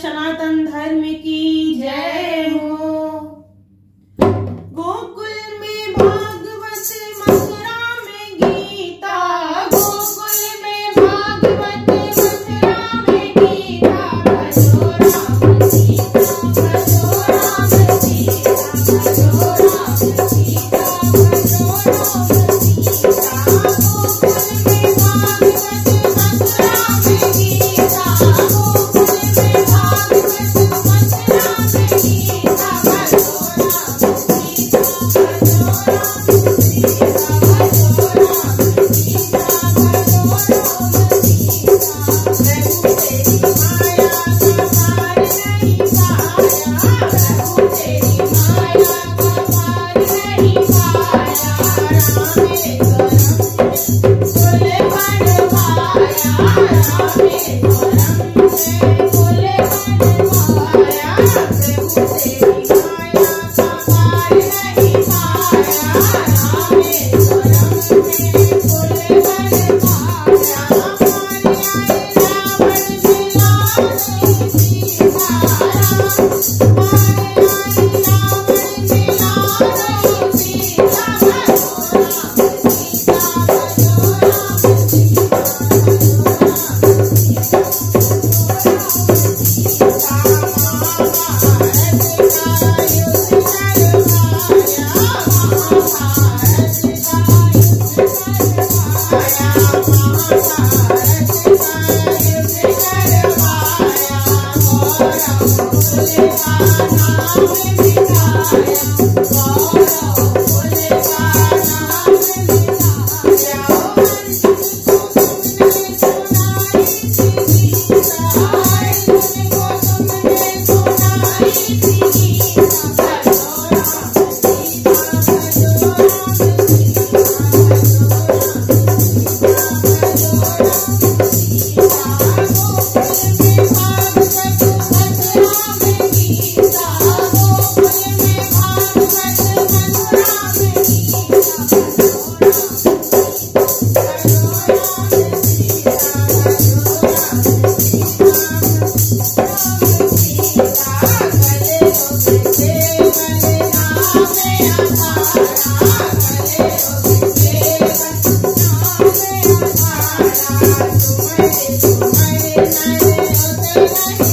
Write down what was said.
सनातन धर्म की जय हो। गोकुल में भागवत मथुरा में गीता, गोकुल में भागवत मथुरा में गीता, भजो राम सीता, भजो राम सीता, भजो राम सीता, भजो राम सीता। गोकुल में भागवत मथुरा में गीता, गोकुल में भागवत मथुरा में गीता, भजो राम सीता, भजो राम सीता, भजो राम सीता, भजो राम सीता। प्रभु तेरी माया का पार नहीं पाया, प्रभु तेरी माया का पार नहीं पाया। रामेश्वरम में कुल बनवाया, रामेश्वरम में कुल बनवाया। प्रभु तेरी माया का पार नहीं पाया, रामेश्वरम में कुल बनवाया। माया रावण मिला नहीं सीता, माया रावण मिला नहीं सीता, भजो राम सीता, भजो राम सीता, भजो राम सीता, भजो राम सीता। महाभारत का युद्ध करवाया, महाभारत का युद्ध करवाया, महाभारत का युद्ध करवाया। गौरव कुल का नाम मिटाया, गौरव कुल का नाम मिटाया। अर्जुन को तुमने सुनाई थी गीता, अर्जुन को तुमने सुनाई थी गीता, भजो राम सीता, भजो राम सीता, भजो राम सीता, भजो राम सीता। गोकुल में भागवत मथुरा में गीता, गोकुल में भागवत मथुरा में गीता, भजो राम सीता, भजो राम सीता, भजो राम सीता, राम सीता। कलयुग केवल नाम आधारा, कलयुग केवल नाम आधारा। तुमरे तुमरे नर उत नहीं